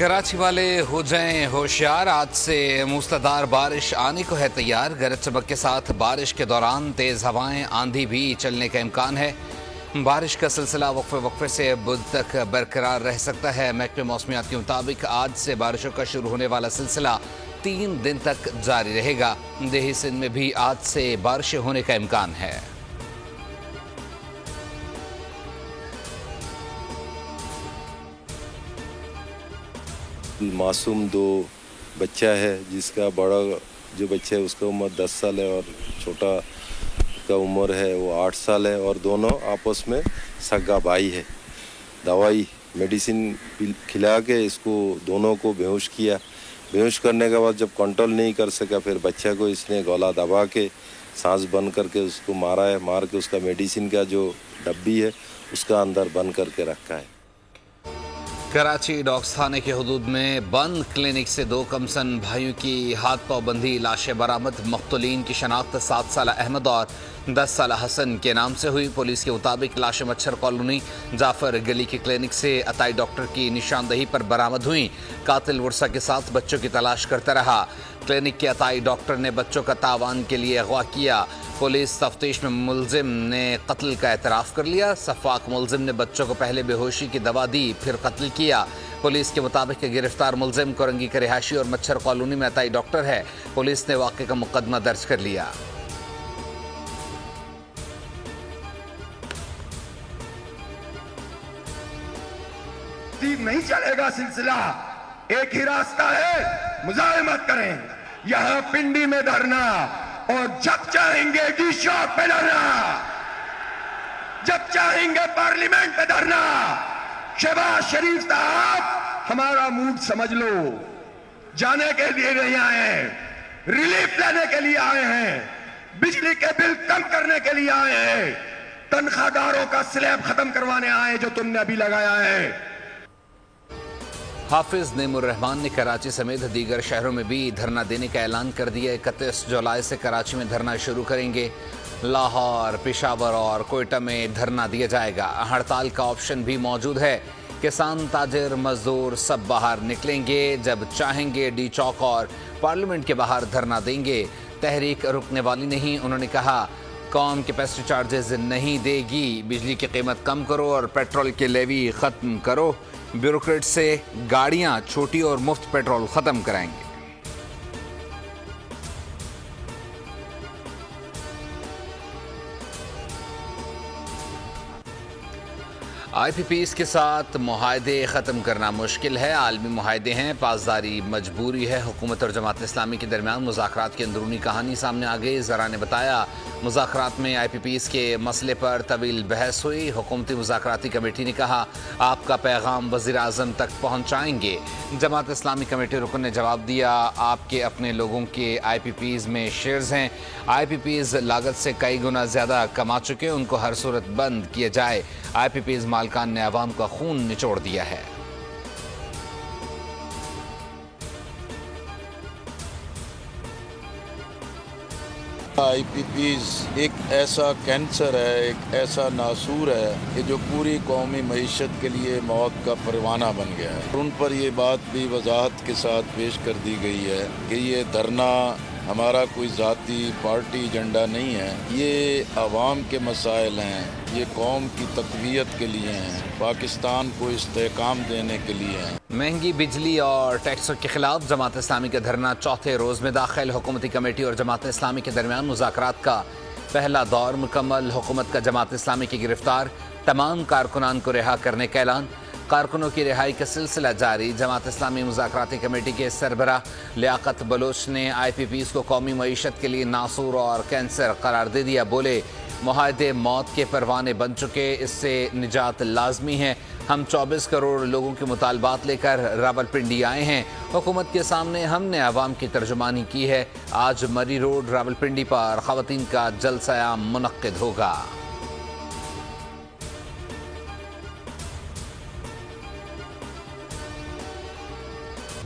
कराची वाले हो जाएं होशियार, आज से मूसलाधार बारिश आने को है तैयार। गरज चमक के साथ बारिश के दौरान तेज हवाएं, आंधी भी चलने का इम्कान है। बारिश का सिलसिला वक्फे वक्फे से बुध तक बरकरार रह सकता है। महकमे मौसमियात के मुताबिक आज से बारिशों का शुरू होने वाला सिलसिला 3 दिन तक जारी रहेगा। देही सिंध में भी आज से बारिशें होने का इम्कान है। मासूम 2 बच्चा है, जिसका बड़ा जो बच्चा है उसका उम्र 10 साल है और छोटा का उम्र है वो 8 साल है, और दोनों आपस में सगा भाई है। दवाई मेडिसिन खिला के इसको दोनों को बेहोश किया। बेहोश करने के बाद जब कंट्रोल नहीं कर सका, फिर बच्चा को इसने गला दबा के सांस बंद करके उसको मारा है। मार के उसका मेडिसिन का जो डब्बी है उसका अंदर बंद करके रखा है। कराची डॉग्स थाने के हुदूद में बंद क्लिनिक से 2 कमसन भाइयों की हाथ पांव बंधी लाशें बरामद। मख्तूलीन की शनाख्त 7 साल अहमद और 10 साल हसन के नाम से हुई। पुलिस के मुताबिक लाशें मच्छर कॉलोनी जाफर गली के क्लिनिक से अताई डॉक्टर की निशानदही पर बरामद हुई। कातिल वर्षा के साथ बच्चों की तलाश करता रहा। क्लिनिक के अताई डॉक्टर ने बच्चों का तावान के लिए अगवा किया। पुलिस तफ्तीश में मुलजिम ने कत्ल का एतराफ़ कर लिया। सफाक मुलजिम ने बच्चों को पहले बेहोशी की दवा दी, फिर कत्ल किया। पुलिस के मुताबिक गिरफ्तार मुलजिम कोरंगी का रिहायशी और मच्छर कॉलोनी में अताई डॉक्टर है। पुलिस ने वाक़े का मुकदमा दर्ज कर लिया। नहीं चलेगा सिलसिला, एक ही रास्ता है, मुजाहिमत करें। यहां पिंडी में धरना और जब चाहेंगे डी शॉप पे धरना, जब चाहेंगे पार्लियामेंट पे धरना। शहबाज शरीफ साहब, हमारा मूड समझ लो। जाने के लिए नहीं आए हैं, रिलीफ लेने के लिए आए हैं, बिजली के बिल कम करने के लिए आए हैं, तनख्वाहदारों का स्लैब खत्म करवाने आए जो तुमने अभी लगाया है। हाफिज नेमुर रहमान ने कराची समेत दीगर शहरों में भी धरना देने का ऐलान कर दिया। 31 जुलाई से कराची में धरना शुरू करेंगे। लाहौर, पेशावर और कोयटा में धरना दिया जाएगा। हड़ताल का ऑप्शन भी मौजूद है। किसान, ताजिर, मजदूर सब बाहर निकलेंगे। जब चाहेंगे डी चौक और पार्लियामेंट के बाहर धरना देंगे। तहरीक रुकने वाली नहीं। उन्होंने कहा, कौम कैपेसिटी चार्जेस नहीं देगी, बिजली की कीमत कम करो और पेट्रोल के लेवी ख़त्म करो। ब्यूरोक्रेट से गाड़ियां छोटी और मुफ्त पेट्रोल ख़त्म कराएंगे। IPPs के साथ मुआहदे ख़त्म करना मुश्किल है। आलमी मुआहदे हैं, पासदारी मजबूरी है। हुकूमत और जमात इस्लामी के दरमियान मुज़ाकरात की अंदरूनी कहानी सामने आ गई। ज़रा ने बताया, मुज़ाकरात में IPPs के मसले पर तवील बहस हुई। हुकूमती मुज़ाकराती कमेटी ने कहा, आपका पैगाम वज़ीर आज़म तक पहुँचाएंगे। जमात इस्लामी कमेटी रुकन ने जवाब दिया, आपके अपने लोगों के IPPs में शेयर्स हैं। IPPs लागत से कई गुना ज़्यादा कमा चुके, उनको हर सूरत बंद किया जाए। IPPs मालकान ने अवाम का खून निचोड़ दिया है। IPPs एक ऐसा कैंसर है, एक ऐसा नासूर है कि जो पूरी कौमी मईशत के लिए मौत का परवाना बन गया है। उन पर ये बात भी वजाहत के साथ पेश कर दी गई है कि ये धरना हमारा कोई ज़ाती पार्टी एजेंडा नहीं है, ये आवाम के मसाइल हैं, ये कौम की तक़वियत के लिए हैं, पाकिस्तान को इस्तेहकाम देने के लिए हैं। महंगी बिजली और टैक्सों के खिलाफ जमात इस्लामी का धरना चौथे रोज़ में दाखिल। हुकूमती कमेटी और जमात इस्लामी के दरमियान मुज़ाकरात का पहला दौर मुकम्मल। हुकूमत का जमात इस्लामी की गिरफ्तार तमाम कारकुनान को रिहा करने का ऐलान। कारकुनों की रिहाई का सिलसिला जारी। जमात इस्लामी मुज़ाकराती कमेटी के सरबराह लियाकत बलोच ने IPPs को कौमी मईशत के लिए नासूर और कैंसर करार दे दिया। बोले, मुआहदे मौत के परवाने बन चुके, इससे निजात लाजमी है। हम 24 करोड़ लोगों के मुतालबात लेकर रावलपिंडी आए हैं। हुकूमत के सामने हमने अवाम की तर्जुमानी की है। आज मरी रोड रावलपिंडी पर ख़वातीन का जलसा मुनक्किद होगा।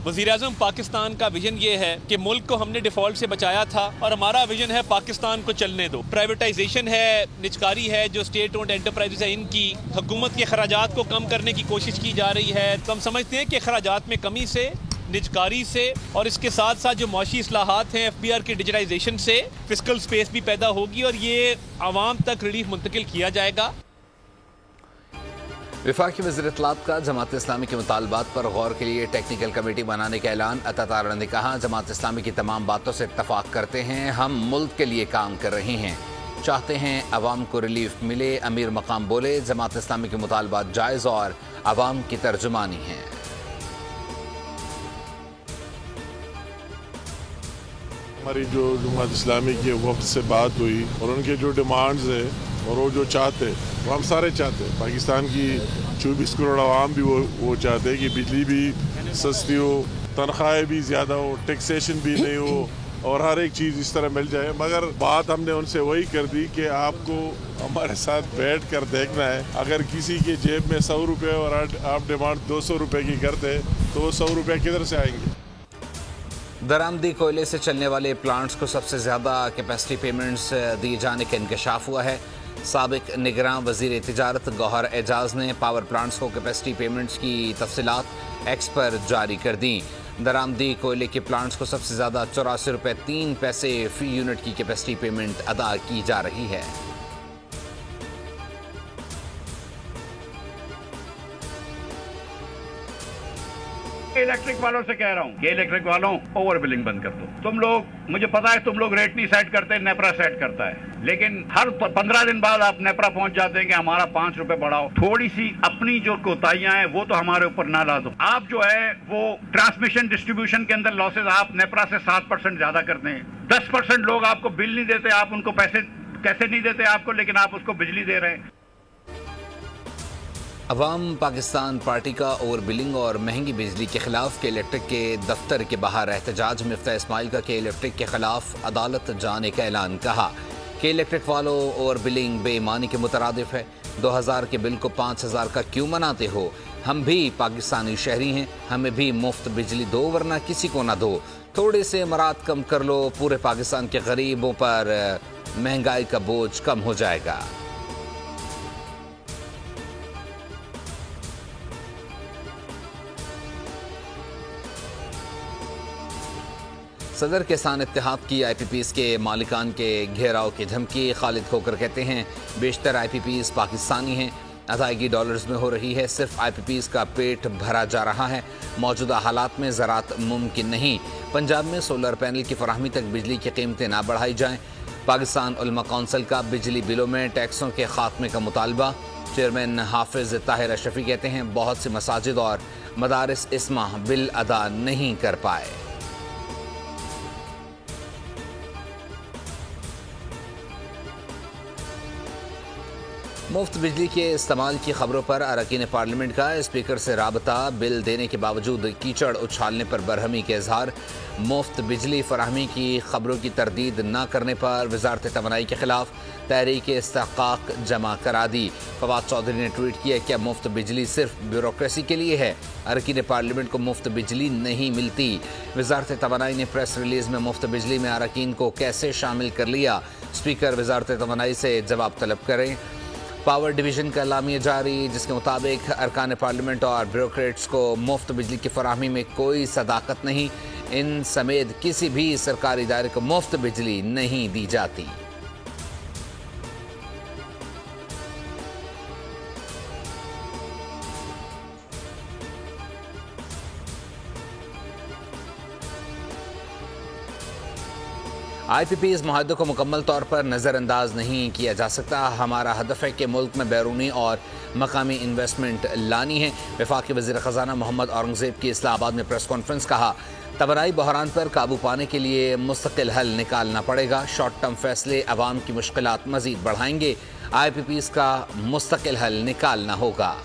वज़ीर-ए-आज़म पाकिस्तान का विजन ये है कि मुल्क को हमने डिफॉल्ट से बचाया था और हमारा विजन है पाकिस्तान को चलने दो। प्राइवेटाइजेशन है, निजकारी है, जो स्टेट ओन्ड एंटरप्राइजेस है, इनकी हुकूमत के अखराजात को कम करने की कोशिश की जा रही है। तो हम समझते हैं कि अखराजात में कमी से, निजकारी से और इसके साथ साथ जो मुआशी इस्लाहात हैं FBR की डिजिटाइजेशन से फिस्कल स्पेस भी पैदा होगी और ये आवाम तक रिलीफ मुंतकिल किया जाएगा। वफाकी वज़ीर इत्तलात का जमात इस्लामी के मुतालबात पर गौर के लिए टेक्निकल कमेटी बनाने का ऐलान। अता तारा ने कहा, जमात इस्लामी की तमाम बातों से इत्तफाक करते हैं, हम मुल्क के लिए काम कर रहे हैं, चाहते हैं अवाम को रिलीफ मिले। अमीर मकाम बोले, जमात इस्लामी के मुतालबात जायज़ और अवाम की तर्जुमानी है। हमारी जो जमात इस्लामी के वफ्द से बात हुई और उनके जो डिमांड्स है और वो जो चाहते वो हम सारे चाहते हैं। पाकिस्तान की 24 करोड़ आवाम भी वो चाहते हैं कि बिजली भी सस्ती हो, तनख्वाहें भी ज़्यादा हो, टैक्सेशन भी नहीं हो और हर एक चीज़ इस तरह मिल जाए। मगर बात हमने उनसे वही कर दी कि आपको हमारे साथ बैठ कर देखना है। अगर किसी के जेब में 100 रुपये और आप डिमांड 200 रुपये की करते तो वो 100 रुपये किधर से आएंगे। दरामदी कोयले से चलने वाले प्लांट्स को सबसे ज़्यादा कैपेसिटी पेमेंट्स दिए जाने का इंकशाफ हुआ है। साबिक निगरान वज़ीर तिजारत गौहर एजाज ने पावर प्लांट्स को कैपेसिटी पेमेंट्स की तफसीलात एक्स पर जारी कर दी। दरामदी कोयले के प्लांट्स को सबसे ज़्यादा 84 रुपये 3 पैसे फी यूनिट की कैपेसिटी पेमेंट अदा की जा रही है। इलेक्ट्रिक वालों से कह रहा हूँ कि इलेक्ट्रिक वालों ओवर बिलिंग बंद कर दो। तुम लोग, मुझे पता है तुम लोग रेट नहीं सेट करते, नेपरा सेट करता है, लेकिन हर 15 दिन बाद आप नेपरा पहुंच जाते हैं कि हमारा 5 रुपए बढ़ाओ। थोड़ी सी अपनी जो कोताहियां हैं वो तो हमारे ऊपर ना ला दो। आप जो है वो ट्रांसमिशन डिस्ट्रीब्यूशन के अंदर लॉसेज आप नेपरा से 7% ज्यादा करते हैं। 10% लोग आपको बिल नहीं देते, आप उनको पैसे कैसे नहीं देते आपको, लेकिन आप उसको बिजली दे रहे हैं। अवाम पाकिस्तान पार्टी का ओवर बिलिंग और महंगी बिजली के खिलाफ के इलेक्ट्रिक के दफ्तर के बाहर एहतजाज। मिफ्ता इस्माइल का के इलेक्ट्रिक के खिलाफ अदालत जाने का ऐलान। कहा कि इलेक्ट्रिक वालों ओवर बिलिंग बेईमानी के मुतरादिफ है। 2000 के बिल को 5000 का क्यों मनाते हो? हम भी पाकिस्तानी शहरी हैं, हमें भी मुफ्त बिजली दो वरना किसी को ना दो। थोड़े से मराद कम कर लो, पूरे पाकिस्तान के गरीबों पर महंगाई का बोझ कम हो जाएगा। सदर किसान इत्तेहाद की IPPs के मालिकान के घेराव की धमकी। खालिद खोकर कहते हैं, बेशतर IPPs पाकिस्तानी हैं, अदायगी डॉलर्स में हो रही है, सिर्फ IPPs का पेट भरा जा रहा है। मौजूदा हालात में ज़राअत मुमकिन नहीं। पंजाब में सोलर पैनल की फराहमी तक बिजली की कीमतें ना बढ़ाई जाएँ। पाकिस्तान उलमा कौंसिल का बिजली बिलों में टैक्सों के खात्मे का मुतालबा। चेयरमैन हाफिज ताहिर अशरफी कहते हैं, बहुत सी मसाजिद और मदारिस इस माह बिल अदा नहीं कर पाए। मुफ्त बिजली के इस्तेमाल की खबरों पर अरकान पार्लियामेंट का स्पीकर से राबता। बिल देने के बावजूद कीचड़ उछालने पर बरहमी के इजहार। मुफ्त बिजली फराहमी की खबरों की तरदीद न करने पर वजारत तवानाई के खिलाफ तहरीक इस्तिहक़ाक़ जमा करा दी। फवाद चौधरी ने ट्वीट किया, क्या मुफ्त बिजली सिर्फ ब्यूरोक्रेसी के लिए है? अरकान पार्लियामेंट को मुफ्त बिजली नहीं मिलती। वजारत तवानाई ने प्रेस रिलीज में मुफ्त बिजली में अरकान को कैसे शामिल कर लिया? स्पीकर वजारत तवानाई से जवाब तलब करें। पावर डिवीज़न का एलामिया जारी, जिसके मुताबिक अरकान पार्लियामेंट और ब्यूरोक्रेट्स को मुफ्त बिजली की फराहमी में कोई सदाकत नहीं। इन समेत किसी भी सरकारी इदारे को मुफ्त बिजली नहीं दी जाती। IPPs मुआहदे को मुकम्मल तौर पर नज़रअंदाज नहीं किया जा सकता। हमारा हदफ है कि मुल्क में बैरूनी और मकामी इन्वेस्टमेंट लानी है। वफाकी वज़ीर ख़ज़ाना मोहम्मद औरंगज़ेब की इस्लामाबाद में प्रेस कॉन्फ्रेंस। कहा, तवानाई बहरान पर काबू पाने के लिए मुस्तकिल हल निकालना पड़ेगा। शॉर्ट टर्म फैसले अवाम की मुश्किलात मज़ीद बढ़ाएंगे। IPPs का मुस्तकिल हल निकालना होगा।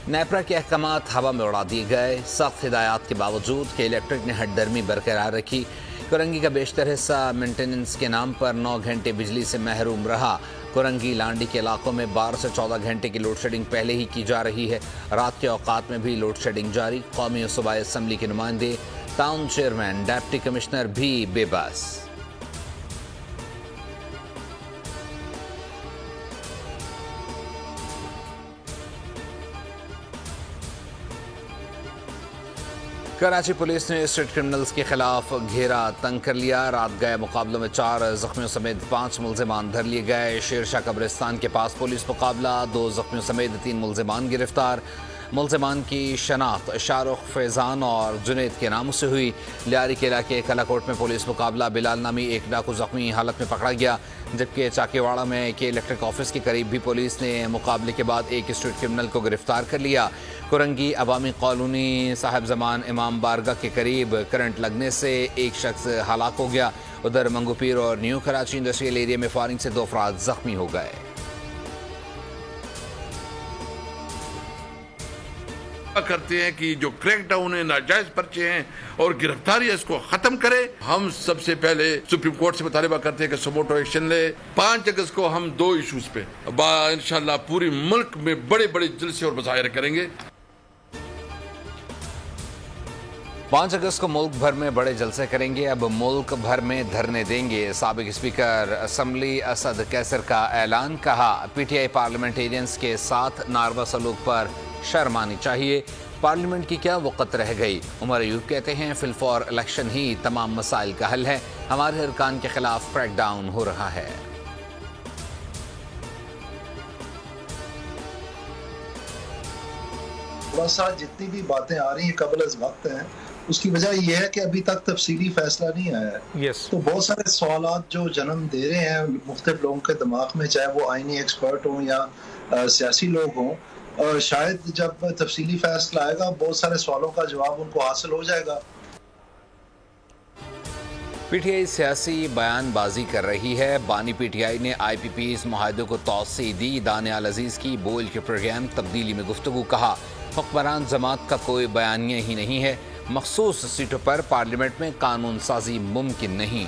नेपरा के अहकामात हवा में उड़ा दिए गए। सख्त हिदायत के बावजूद के इलेक्ट्रिक ने हटदर्मी बरकरार रखी। कुरंगी का बेशतर हिस्सा मेंटेनेंस के नाम पर 9 घंटे बिजली से महरूम रहा। कुरंगी लांडी के इलाकों में 12 से 14 घंटे की लोड शेडिंग पहले ही की जा रही है। रात के औकात में भी लोड शेडिंग जारी। कौमी और सूबाई असम्बली के नुमाइंदे, टाउन चेयरमैन, डिप्टी कमिश्नर भी बेबस। कराची पुलिस ने स्ट्रीट क्रिमिनल्स के खिलाफ घेरा तंग कर लिया। रात गए मुकाबलों में 4 जख्मियों समेत 5 मुलजिमान धर लिए गए। शेरशाह कब्रिस्तान के पास पुलिस मुकाबला, 2 जख्मियों समेत 3 मुलजिमान गिरफ्तार। मुलजिमान की शनाख्त शाहरुख, फैजान और जुनैद के नामों से हुई। लियारी के इलाके कलाकोट में पुलिस मुकाबला, बिलाल नामी एक डाकू जख्मी हालत में पकड़ा गया। जबकि चाकेवाड़ा में के इलेक्ट्रिक ऑफिस के करीब भी पुलिस ने मुकाबले के बाद एक स्ट्रीट क्रिमिनल को गिरफ्तार कर लिया। कुरंगी अवामी कॉलोनी साहिब जमान इमाम बारगाह के करीब करंट लगने से एक शख्स हलाक हो गया। उधर मंगूपीर और न्यू कराची इंडस्ट्रियल एरिया में फायरिंग से 2 अफराद जख्मी हो गए। करते हैं कि जो क्रैकडाउन है, नाजायज पर्चे हैं और गिरफ्तारी है, इसको खत्म करे। हम सबसे पहले सुप्रीम कोर्ट से मुतालिबा करते हैं कि सुमोटो एक्शन ले। 5 अगस्त को हम 2 इशूज पे इंशाल्लाह पूरी मुल्क में बड़े बड़े जलसे और मुजाहिरे करेंगे। 5 अगस्त को मुल्क भर में बड़े जलसे करेंगे। अब मुल्क भर में धरने देंगे। साबिक स्पीकर असम्बली असद कैसर का ऐलान। कहा, PTI पार्लियामेंटेरियंस के साथ नारवा सलूक पर शर्म आनी चाहिए। पार्लियामेंट की क्या वक़्त रह गई। उमर अयूब कहते हैं, फिलफॉर इलेक्शन ही तमाम मसाइल का हल है। हमारे अरकान के खिलाफ क्रैकडाउन हो रहा है। थोड़ा सा जितनी भी बातें आ रही हैं कबल अज़ वक्त हैं, उसकी वजह यह है कि अभी तक तफसीली फैसला नहीं आया है। तो बहुत सारे सवालात जो जन्म दे रहे हैं मुख्तलिफ लोगों के दिमाग में, चाहे वो आईनी एक्सपर्ट हों या सियासी लोग हों, शायद जब तफसीली फैसला आएगा बहुत सारे सवालों का जवाब उनको हासिल हो जाएगा। PTI सियासी बयानबाजी कर रही है। बानी PTI ने IPP's मुआहदे को तौसी दी। दानियाल अजीज की बोल के प्रोग्राम तब्दीली में गुफ्तगू। कहा, हुक्मरान जमात का कोई बयानिया ही नहीं है। मखसूस सीटों पर पार्लियामेंट में कानून साजी मुमकिन नहीं।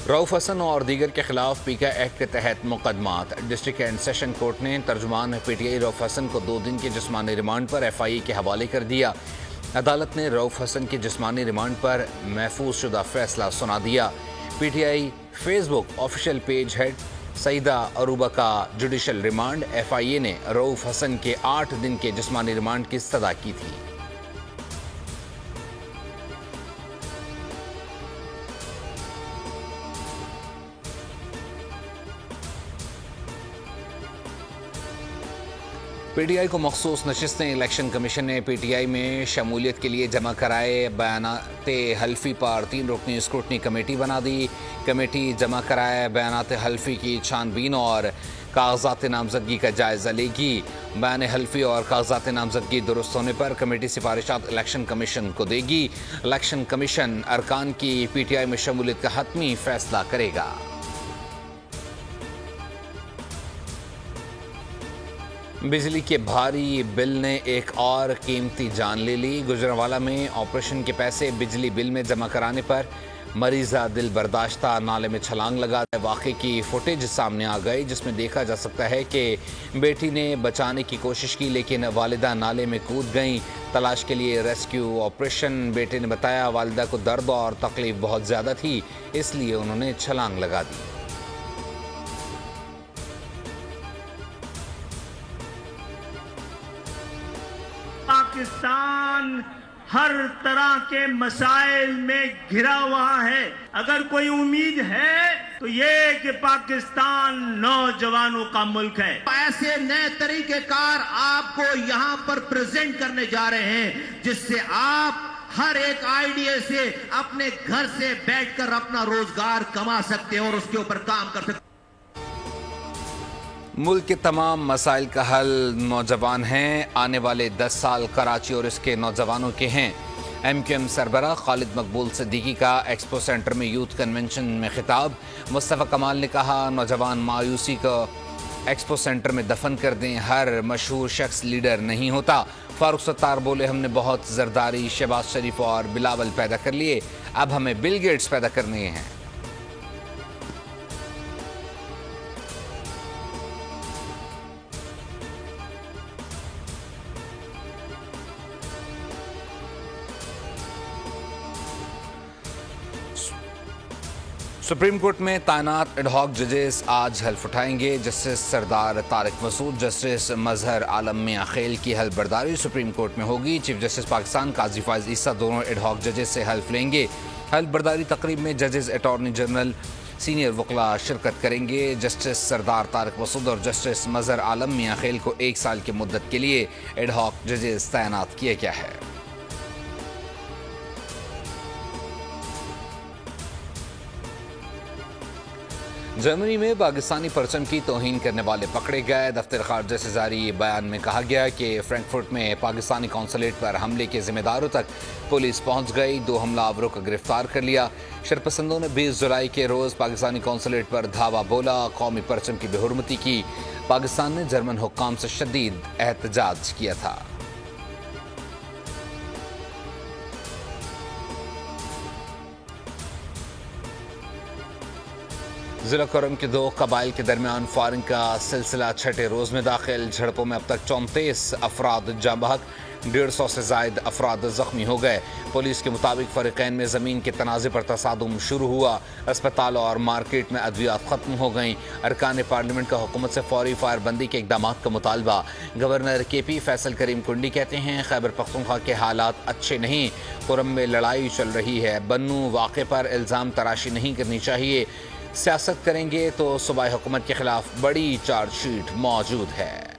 रऊफ हसन और दीगर के खिलाफ PK एक्ट के तहत मुकदमात। डिस्ट्रिक्ट एंड सेशन कोर्ट ने तर्जुमान PTI रऊफ हसन को 2 दिन के जिस्मानी रिमांड पर FIA के हवाले कर दिया। अदालत ने रऊफ हसन के जिस्मानी रिमांड पर महफूज शुदा फैसला सुना दिया। PTI Facebook official page head Saeeda Aruba का जुडिशल रिमांड। FIA ने रऊफ हसन के 8 दिन के जिस्मानी रिमांड की इस्तदा की थी। PTI को मखसूस नशिस्तें। इलेक्शन कमीशन ने PTI में शमूलियत के लिए जमा कराए बयानाते हल्फी पर 3 रुकनी स्क्रूटनी कमेटी बना दी। कमेटी जमा कराए बयानाते हल्फी की छानबीन और कागजात नामजदगी का जायजा लेगी। बयान हल्फी और कागजात नामजदगी दुरुस्त होने पर कमेटी सिफारिशात इलेक्शन कमीशन को देगी। इलेक्शन कमीशन अरकान की PTI में शमूलियत का हतमी फैसला करेगा। बिजली के भारी बिल ने एक और कीमती जान ले ली। गुजरांवाला में ऑपरेशन के पैसे बिजली बिल में जमा कराने पर मरीजा दिल बर्दाश्ता नाले में छलांग लगा। वाक़े की फुटेज सामने आ गई जिसमें देखा जा सकता है कि बेटी ने बचाने की कोशिश की लेकिन वालिदा नाले में कूद गईं। तलाश के लिए रेस्क्यू ऑपरेशन। बेटे ने बताया, वालिदा को दर्द और तकलीफ बहुत ज़्यादा थी, इसलिए उन्होंने छलांग लगा दी। पाकिस्तान हर तरह के मसाइल में घिरा हुआ है। अगर कोई उम्मीद है तो ये कि पाकिस्तान नौजवानों का मुल्क है। ऐसे नए तरीकेकार आपको यहाँ पर प्रेजेंट करने जा रहे हैं जिससे आप हर एक आइडिया से अपने घर से बैठकर अपना रोजगार कमा सकते हैं और उसके ऊपर काम कर सकते हैं। मुल्क के तमाम मसाइल का हल नौजवान हैं। आने वाले 10 साल कराची और इसके नौजवानों के हैं। MQM सरबराह खालिद मकबूल सिद्दीकी का एक्सपो सेंटर में यूथ कन्वेंशन में खिताब। मुस्तफ़ा कमाल ने कहा, नौजवान मायूसी को एक्सपो सेंटर में दफन कर दें। हर मशहूर शख्स लीडर नहीं होता। फारूक सत्तार बोले, हमने बहुत जरदारी, शहबाज शरीफ और बिलावल पैदा कर लिए, अब हमें बिल गेट्स पैदा करने हैं। सुप्रीम कोर्ट में तैनात एडहॉक जजेस आज हल्फ उठाएंगे। जस्टिस सरदार तारिक मसूद, जस्टिस मजहर आलम मियां खेल की हल्फ बर्दारी सुप्रीम कोर्ट में होगी। चीफ जस्टिस पाकिस्तान काजी फाइज ईसा दोनों एडहॉक जजेस से हल्फ लेंगे। हल्फ बर्दारी तकरीब में जजेस, अटॉर्नी जनरल, सीनियर वकला शिरकत करेंगे। जस्टिस सरदार तारिक मसूद और जस्टिस मजहर आलम मियां खेल को 1 साल की मुद्दत के लिए एडहॉक जजेस तैनात किया गया है। जर्मनी में पाकिस्तानी परचम की तौहीन करने वाले पकड़े गए। दफ्तर खारजा से जारी बयान में कहा गया कि फ्रैंकफर्ट में पाकिस्तानी कौंसलेट पर हमले के जिम्मेदारों तक पुलिस पहुंच गई। 2 हमलावरों को गिरफ्तार कर लिया। शरपसंदों ने 20 जुलाई के रोज़ पाकिस्तानी कौंसलेट पर धावा बोला, कौमी परचम की बेहुरमती की। पाकिस्तान ने जर्मन हुक्काम से शदीद एहतजाज किया था। जिला करम के 2 कबाइल के दरमियान फायरिंग का सिलसिला 6ठे रोज में दाखिल। झड़पों में अब तक 34 अफराद जाँ बहक, 150 से जायद अफराद जख्मी हो गए। पुलिस के मुताबिक फरीकैन में ज़मीन के तनाज़े पर तसादुम शुरू हुआ। अस्पताल और मार्केट में अद्वियात ख़त्म हो गईं। अरकान पार्लियामेंट का हुकूमत से फौरी फायरबंदी के इक़दामात का मुतालबा। गवर्नर KP फैसल करीम कुंडी कहते हैं, खैबर पख्तूनख्वा के हालात अच्छे नहीं, कुरम में लड़ाई चल रही है। बन्नू वाक़े पर इल्ज़ाम तराशी नहीं करनी चाहिए। सियासत करेंगे तो सूबाई हुकूमत के खिलाफ बड़ी चार्जशीट मौजूद है।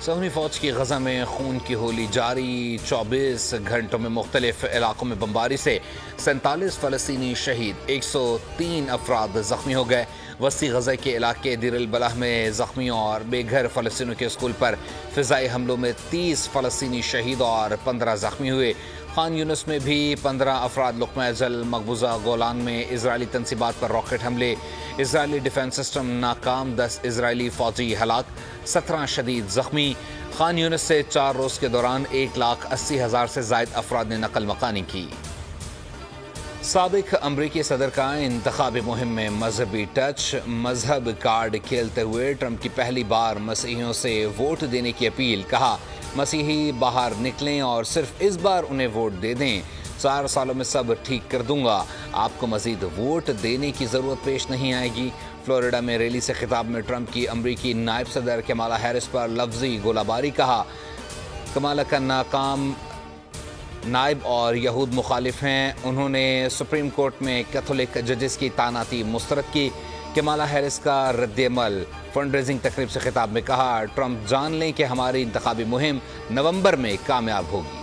सऊदी फौज की गजा में खून की होली जारी। 24 घंटों में मुख्तलिफ इलाकों में बमबारी से 47 फ़लस्तीनी शहीद, 103 अफराद जख्मी हो गए। वस्ती गजा के इलाके दीर अल बलाह में जख्मियों और बेघर फ़लस्तीनियों के स्कूल पर फ़िज़ाई हमलों में 30 फ़लस्तीनी शहीद और 15 जख्मी हुए। खान यूनुस में भी 15 अफराद लुक़मा जल। मकबूजा गोलान में इजरायली तनसीबात पर रॉकेट हमले। इजरायली डिफेंस सिस्टम नाकाम, 10 इजरायली फ़ौजी हलाक, 17 शदीद जख्मी। खान यूनुस से 4 रोज़ के दौरान 1,80,000 से ज़ायद अफराद ने नकल मकानी की। साबिक अमरीकी सदर का इंतखाबी मुहिम में मजहबी टच। मजहब कार्ड खेलते हुए ट्रंप की पहली बार मसीहियों से वोट देने की अपील। कहा, मसीही बाहर निकलें और सिर्फ इस बार उन्हें वोट दे दें। 4 सालों में सब ठीक कर दूंगा, आपको मजीद वोट देने की ज़रूरत पेश नहीं आएगी। फ्लोरिडा में रैली से खिताब में ट्रंप की अमरीकी नायब सदर कमाला हैरिस पर लफ्जी गोलाबारी। कहा, कमाला का नाकाम नायब और यहूद मुखालिफ हैं। उन्होंने सुप्रीम कोर्ट में कैथोलिक जजेस की तानाती मुस्तरद की। कमाला हैरिस का रद्द-ए-अमल। फंड रेजिंग तकरीब से खिताब में कहा, ट्रंप जान लें कि हमारी इंतखाबी मुहिम नवंबर में कामयाब होगी।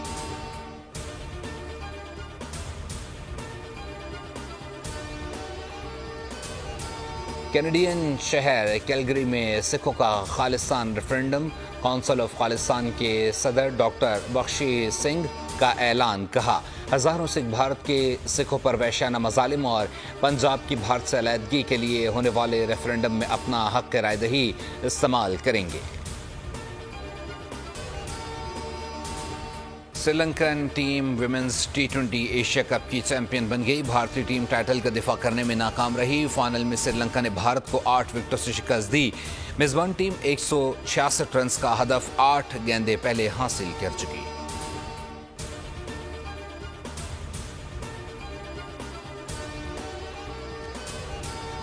कैनेडियन शहर कैलगरी में सिखों का Khalistan referendum. Council of Khalistan के सदर डॉक्टर बख्शी सिंह का ऐलान। कहा, हज़ारों सिख भारत के सिखों पर वहशियाना मज़ालिम और पंजाब की भारत से अलहदगी के लिए होने वाले रेफरेंडम में अपना हक़ रायदही इस्तेमाल करेंगे। Sri Lankan team women's T20 Asia cup की चैंपियन बन गई। भारतीय टीम टाइटल का दिफा करने में नाकाम रही। फाइनल में श्रीलंका ने भारत को 8 विकेटों से शिकस्त दी। मेजबान टीम 166 रन का हदफ 8 गेंदें पहले हासिल कर चुकी।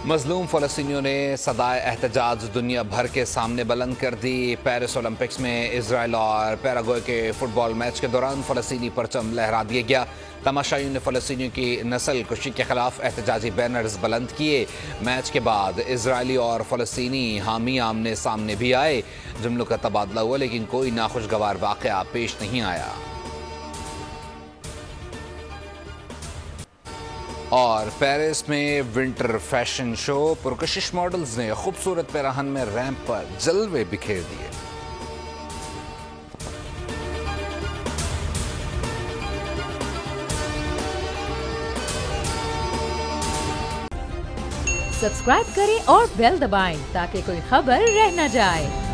मजलूम फ़लस्तीनियों ने सदाए एहतजाज दुनिया भर के सामने बुलंद कर दी। पेरिस ओलंपिक्स में इजराइल और पैराग्वे के फुटबॉल मैच के दौरान फ़लस्तीनी परचम लहरा दिया गया। तमाशाइयों ने फ़लस्तीनियों की नस्ल कुशी के खिलाफ एहतजाजी बैनर्स बुलंद किए। मैच के बाद इजरायली और फ़लस्तीनी हामी आमने सामने भी आए। जुमलों का तबादला हुआ, लेकिन कोई नाखुशगवार वाक़या पेश नहीं आया। और पेरिस में विंटर फैशन शो। पुरकशिश मॉडल्स ने खूबसूरत पैराहन में रैंप पर जलवे बिखेर दिए। सब्सक्राइब करें और बेल दबाएं ताकि कोई खबर रह न जाए।